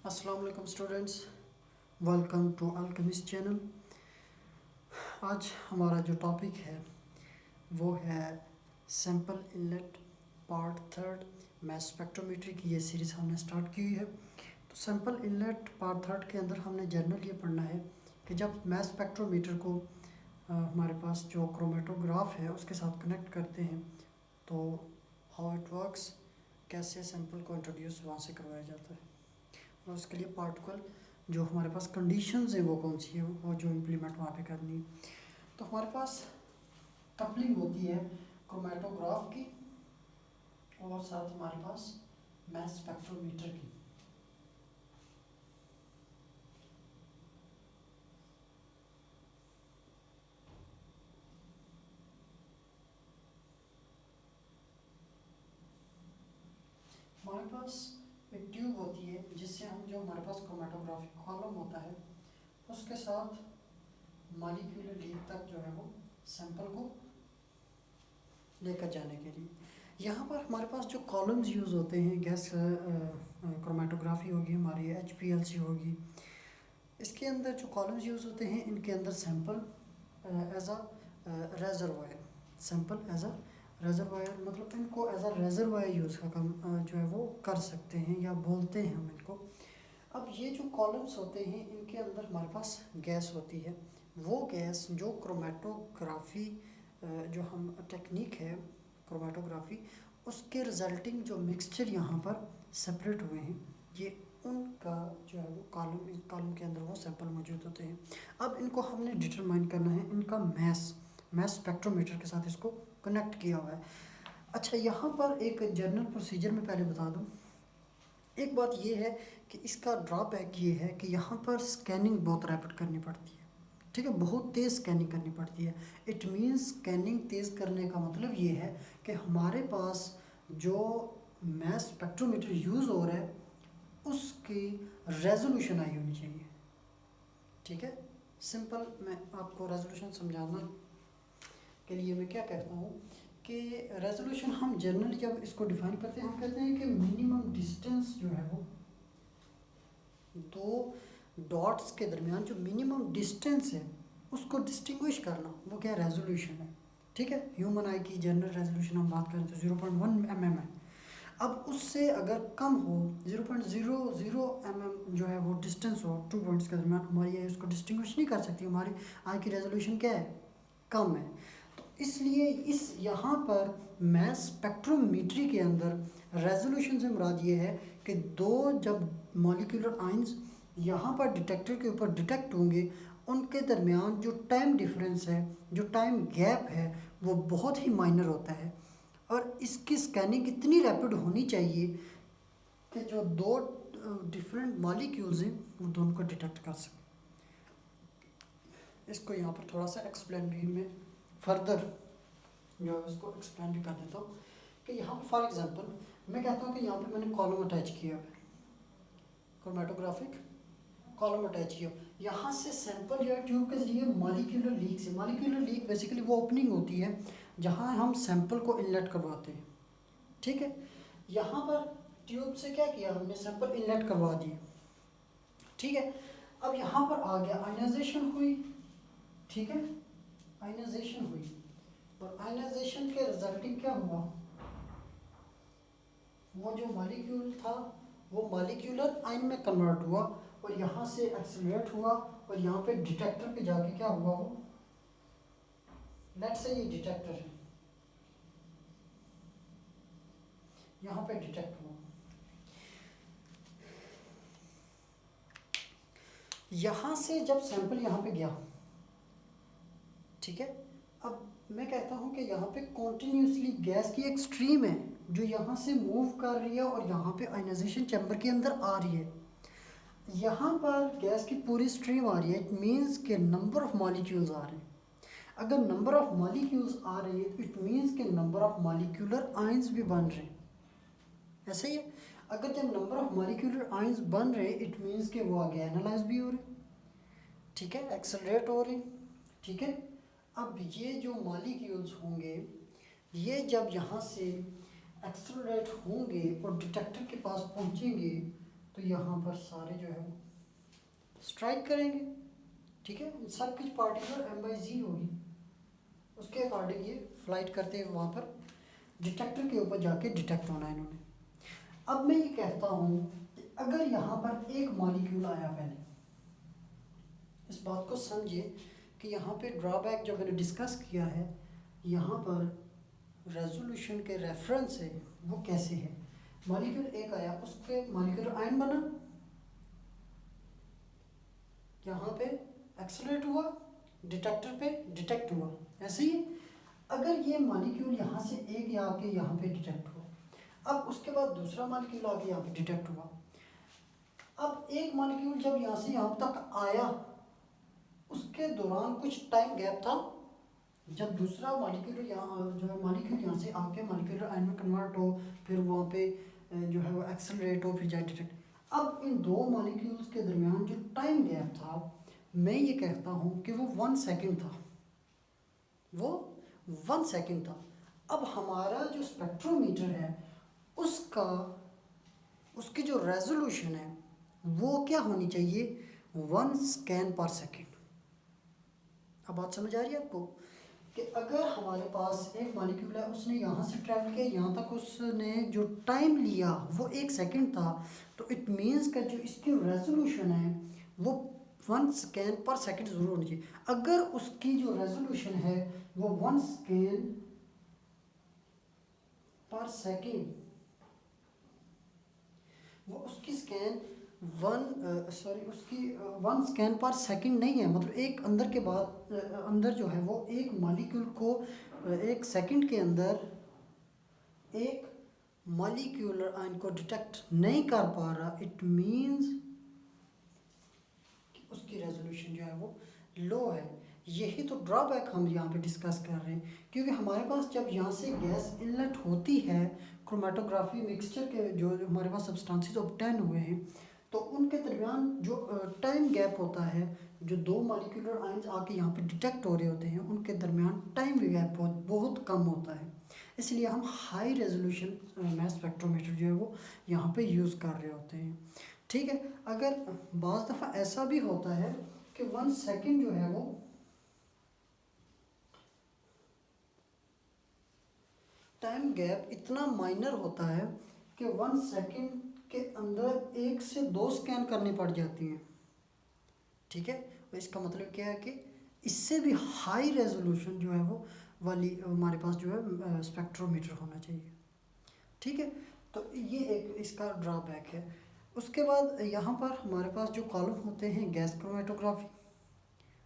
अस्सलाम वालेकुम students, welcome to alchemist channel. आज हमारा जो टॉपिक है वो है sample inlet part third. Mass spectrometry की ये सीरीज़ हमने स्टार्ट की हुई है। तो सैंपल इनलेट पार्ट थर्ड के अंदर हमने जनरल ये पढ़ना है कि जब मैस स्पेक्ट्रोमीटर को हमारे पास जो क्रोमेटोग्राफ है उसके साथ कनेक्ट करते हैं तो हाउ इट वर्क्स, कैसे सैंपल को इंट्रोड्यूस वहाँ से करवाया जाता है और उसके लिए पार्टिकल जो हमारे पास कंडीशंस है वो कौन सी है, वो जो इम्प्लीमेंट वहाँ पे करनी है। तो हमारे पास कपलिंग होती है क्रोमेटोग्राफ की और साथ हमारे पास मैस स्पेक्ट्रोमीटर की। हमारे पास एक ट्यूब होती है जिससे हम जो हमारे पास क्रोमेटोग्राफिक कॉलम होता है उसके साथ मॉलिक्यूलर लीक तक जो है वो सैंपल को लेकर जाने के लिए यहाँ पर हमारे पास जो कॉलम्स यूज़ होते हैं, गैस क्रोमेटोग्राफी होगी, हमारी HPLC होगी, इसके अंदर जो कॉलम्स यूज़ होते हैं इनके अंदर sample as a reservoir, sample as a reservoir मतलब इनको एज अ रेजरवायर यूज़ का काम जो है वो कर सकते हैं या बोलते हैं हम इनको। अब ये जो कॉलम्स होते हैं इनके अंदर हमारे पास गैस होती है, वो गैस जो क्रोमेटोग्राफी जो हम टेक्निक है क्रोमेटोग्राफी उसके रिजल्टिंग जो मिक्सचर यहाँ पर सेपरेट हुए हैं ये उनका जो है वो कॉलम के अंदर वो सैंपल मौजूद होते हैं। अब इनको हमने डिटरमाइन करना है, इनका मैस स्पेक्ट्रोमीटर के साथ इसको कनेक्ट किया हुआ है। अच्छा, यहाँ पर एक जनरल प्रोसीजर में पहले बता दूँ, एक बात ये है कि इसका ड्रॉबैक ये है कि यहाँ पर स्कैनिंग बहुत रैपिड करनी पड़ती है, ठीक है, बहुत तेज़ स्कैनिंग करनी पड़ती है। इट मीन्स स्कैनिंग तेज़ करने का मतलब ये है कि हमारे पास जो मैस स्पेक्ट्रोमीटर यूज़ हो रहा है उसकी रेजोल्यूशन आई होनी चाहिए, ठीक है। सिंपल मैं आपको रेजोल्यूशन समझाना के लिए मैं क्या कहता हूँ कि रेजोल्यूशन हम जनरली जब इसको डिफाइन करते हैं हम कहते हैं कि मिनिमम डिस्टेंस जो है वो दो डॉट्स के दरमियान जो मिनिमम डिस्टेंस है उसको डिस्टिंग्विश करना, वो क्या रेजोल्यूशन है, ठीक है। ह्यूमन आई की जनरल रेजोल्यूशन हम बात करें तो 0.1 mm है। अब उससे अगर कम हो 0.00 mm जो है वो डिस्टेंस हो टू पॉइंट्स के दरमियान, हमारी आई उसको डिस्टिंग्विश नहीं कर सकती, हमारी आई की रेजोल्यूशन क्या है, कम है। तो इसलिए इस यहाँ पर मैस स्पेक्ट्रोमीट्री के अंदर रेजोल्यूशन से मुराद ये है कि दो जब मॉलिक्यूलर आइंस यहाँ पर डिटेक्टर के ऊपर डिटेक्ट होंगे उनके दरमियान जो टाइम डिफरेंस है, जो टाइम गैप है वो बहुत ही माइनर होता है और इसकी स्कैनिंग इतनी रैपिड होनी चाहिए कि जो दो डिफरेंट मॉलिक्यूल्स हैं वो दोनों को डिटेक्ट कर सकें। इसको यहाँ पर थोड़ा सा एक्सप्लेन भी मैं फर्दर जो है उसको एक्सप्लेन भी कर देता हूँ कि यहाँ पर फॉर एग्जांपल मैं कहता हूँ कि यहाँ पर मैंने कॉलम अटैच किया है, क्रोमेटोग्राफिक कॉलम अटैच किया, यहाँ से सैंपल जो है ट्यूब के जरिए मॉलिक्यूलर लीक से, मॉलिक्यूलर लीक बेसिकली वो ओपनिंग होती है जहाँ हम सैंपल को इनलेट करवाते हैं, ठीक है। यहाँ पर ट्यूब से क्या किया हमने, सैंपल इनलेट करवा दिए, ठीक है। अब यहाँ पर आ गया आयनाइजेशन हुई, ठीक है, आयनाइजेशन हुई और आयनाइजेशन के रिजल्टिंग क्या हुआ, वो जो मॉलिक्यूल था वो मॉलिक्यूलर आयन में कन्वर्ट हुआ और यहाँ से एक्सेलरेट हुआ और यहाँ पे डिटेक्टर पे जाके क्या हुआ, वो लेट्स से ये डिटेक्टर है, यहाँ पे डिटेक्ट हुआ, यहाँ से जब सैंपल यहाँ पे गया, ठीक है। अब मैं कहता हूँ कि यहाँ पे कॉन्टिन्यूसली गैस की एक स्ट्रीम है जो यहाँ से मूव कर रही है और यहाँ पे आयनाइजेशन चैम्बर के अंदर आ रही है। यहाँ पर गैस की पूरी स्ट्रीम आ रही है, इट मीन्स के नंबर ऑफ मॉलिक्यूल्स आ रहे हैं। अगर नंबर ऑफ मॉलिक्यूल्स आ रहे हैं तो इट मीन्स के नंबर ऑफ मॉलिक्यूलर आयंस भी बन रहे हैं, ऐसे ही अगर जब नंबर ऑफ मॉलिक्यूलर आयंस बन रहे इट मीन्स के वो आगे एनालाइज भी हो रहे, ठीक है, एक्सेलरेट हो रहे, ठीक है। अब ये जो मॉलिक्यूल्स होंगे ये जब यहाँ से एक्सेलरेट होंगे और डिटेक्टर के पास पहुँचेंगे तो यहाँ पर सारे जो है वो स्ट्राइक करेंगे, ठीक है। सब कुछ पार्टिकुलर m बाई जी होगी, उसके अकॉर्डिंग ये फ्लाइट करते हैं वहाँ पर डिटेक्टर के ऊपर जाके डिटेक्ट होना है इन्होंने। अब मैं ये कहता हूँ कि अगर यहाँ पर एक मॉलिक्यूल आया, पहले इस बात को समझिए कि यहाँ पे ड्रॉबैक जो मैंने डिस्कस किया है, यहाँ पर रेजोल्यूशन के रेफरेंस से वो कैसे है। मॉलिक्यूल एक आया, उसके मॉलिक्यूलर आयन बना, यहाँ पे एक्सेलरेट हुआ, डिटेक्टर पे डिटेक्ट हुआ। ऐसे ही अगर ये मॉलिक्यूल यहाँ से एक आके यहाँ पे डिटेक्ट हुआ, अब उसके बाद दूसरा मॉलिक्यूल आके यहाँ पे डिटेक्ट हुआ, अब एक मॉलिक्यूल जब यहाँ से यहाँ तक आया, उसके दौरान कुछ टाइम गैप था, जब दूसरा मॉलिक्यूल यहाँ जो है मॉलिक्यूल यहाँ से आके मॉलिक्यूलर आयन में कन्वर्ट हो, फिर वहाँ पे जो है वो एक्सेलरेट हो, फिर जाए डिटेक्ट। अब इन दो मॉलिक्यूल्स के दरमियान जो टाइम गैप था, मैं ये कहता हूँ कि वो 1 सेकंड था, वो 1 सेकंड था। अब हमारा जो स्पेक्ट्रोमीटर है उसकी जो रेजोल्यूशन है वो क्या होनी चाहिए, 1 स्कैन पर सेकंड। अब बात समझ आ रही है आपको कि अगर हमारे पास एक मॉलिक्यूल है, उसने यहाँ से ट्रैवल किया यहाँ तक, उसने जो टाइम लिया वो 1 सेकंड था, तो इट मीन्स का जो इसकी रेजोल्यूशन है वो 1 स्कैन पर सेकंड ज़रूर होनी चाहिए। अगर उसकी जो रेजोल्यूशन है वो 1 स्कैन पर सेकंड, वो उसकी स्कैन उसकी 1 स्कैन पर सेकंड नहीं है, मतलब एक अंदर के बाद अंदर जो है वो एक मॉलिक्यूल को 1 सेकंड के अंदर एक मॉलिक्यूलर आयन को डिटेक्ट नहीं कर पा रहा, इट मींस उसकी रेजोल्यूशन जो है वो लो है। यही तो ड्रॉबैक हम यहाँ पे डिस्कस कर रहे हैं, क्योंकि हमारे पास जब यहाँ से गैस इनलेट होती है, क्रोमेटोग्राफी मिक्सचर के जो हमारे पास सब्सटेंसेस ऑब्टेन हुए हैं, तो उनके दरमियान जो टाइम गैप होता है, जो दो मॉलिक्यूलर आयंस आके यहाँ पे डिटेक्ट हो रहे होते हैं, उनके दरमियान टाइम गैप बहुत कम होता है। इसलिए हम हाई रेजोल्यूशन मैस स्पेक्ट्रोमीटर जो है वो यहाँ पे यूज़ कर रहे होते हैं, ठीक है। अगर बाज़ दफ़ा ऐसा भी होता है कि 1 सेकंड जो है वो टाइम गैप इतना माइनर होता है कि 1 सेकंड के अंदर 1 से 2 स्कैन करनी पड़ जाती हैं, ठीक है। तो इसका मतलब क्या है कि इससे भी हाई रेजोल्यूशन जो है वो वाली हमारे पास जो है स्पेक्ट्रोमीटर होना चाहिए, ठीक है। तो ये एक इसका ड्रॉबैक है। उसके बाद यहाँ पर हमारे पास जो कॉलम होते हैं गैस क्रोमेटोग्राफी,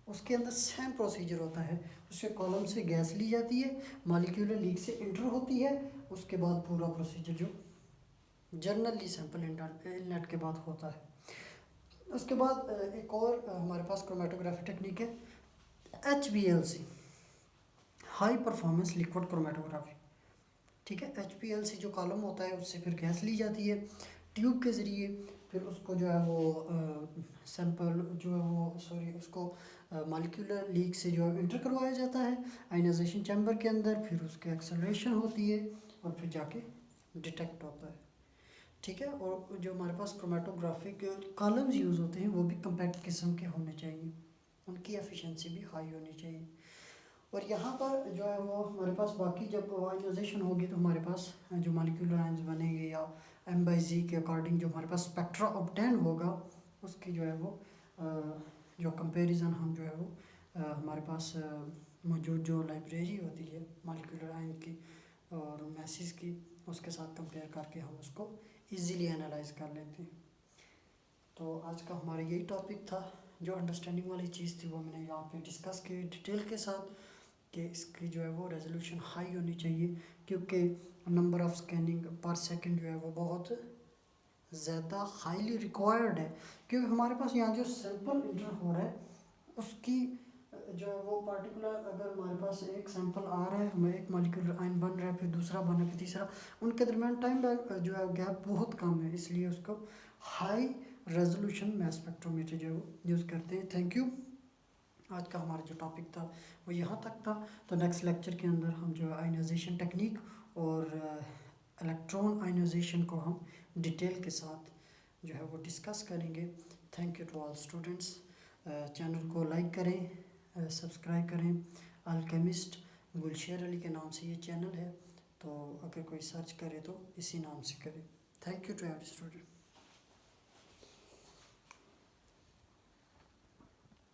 उसके अंदर सेम प्रोसीजर होता है। उसके कॉलम से गैस ली जाती है, मॉलिक्यूलर लीक से इंटर होती है, उसके बाद पूरा प्रोसीजर जो जनरली सैंपल इनलेट के बाद होता है। उसके बाद एक और हमारे पास क्रोमेटोग्राफी टेक्निक है HPLC, high performance liquid chromatography, ठीक है। HPLC जो कॉलम होता है उससे फिर गैस ली जाती है ट्यूब के ज़रिए, फिर उसको जो है वो सैंपल जो है वो उसको मॉलिक्यूलर लीक से जो है इंटर करवाया जाता है आयनाइजेशन चैम्बर के अंदर, फिर उसकी एक्सेलरेशन होती है और फिर जाके डिटेक्ट होता है, ठीक है। और जो हमारे पास क्रोमेटोग्राफिक कॉलम्स यूज़ होते हैं वो भी कम्पैक्ट किस्म के होने चाहिए, उनकी एफिशिएंसी भी हाई होनी चाहिए। और यहाँ पर जो है वो हमारे पास बाकी जब आयनाइजेशन होगी तो हमारे पास जो मॉलिक्यूलर आयंस बनेंगे या m/g के अकॉर्डिंग जो हमारे पास स्पेक्ट्रा ऑब्टेन होगा, उसकी जो है वो जो कंपैरिजन हम जो है वो हमारे पास मौजूद जो लाइब्रेरी होती है मॉलिक्यूलर आयन की और मैसेज की, उसके साथ कंपेयर करके हम उसको इजीली एनालाइज कर लेते हैं। तो आज का हमारा यही टॉपिक था, जो अंडरस्टैंडिंग वाली चीज़ थी वो मैंने यहाँ पे डिस्कस की डिटेल के साथ कि इसकी जो है वो रेजोल्यूशन हाई होनी चाहिए, क्योंकि नंबर ऑफ़ स्कैनिंग पर सेकंड जो है वो बहुत ज़्यादा हाईली रिक्वायर्ड है, क्योंकि हमारे पास यहाँ जो सैंपल इंटर हो रहा है उसकी जो है वो पार्टिकुलर, अगर हमारे पास एक सैंपल आ रहा है, हमें एक मॉलिक्यूलर आयन बन रहा है, फिर दूसरा बन रहा है, फिर तीसरा, उनके दरमियान टाइम जो है गैप बहुत कम है, इसलिए उसको हाई रेजोल्यूशन मैस स्पेक्ट्रोमीटर जो है वो यूज़ करते हैं। Thank you. आज का हमारा जो टॉपिक था वो यहाँ तक था। तो नेक्स्ट लेक्चर के अंदर हम जो आयनाइजेशन टेक्निक और इलेक्ट्रॉन आयनाइजेशन को हम डिटेल के साथ जो है वो डिस्कस करेंगे। Thank you to all students. Channel को लाइक करें, सब्सक्राइब करें। अल्केमिस्ट गुलशेर अली के नाम से ये चैनल है, तो अगर कोई सर्च करे तो इसी नाम से करे। Thank you to every student.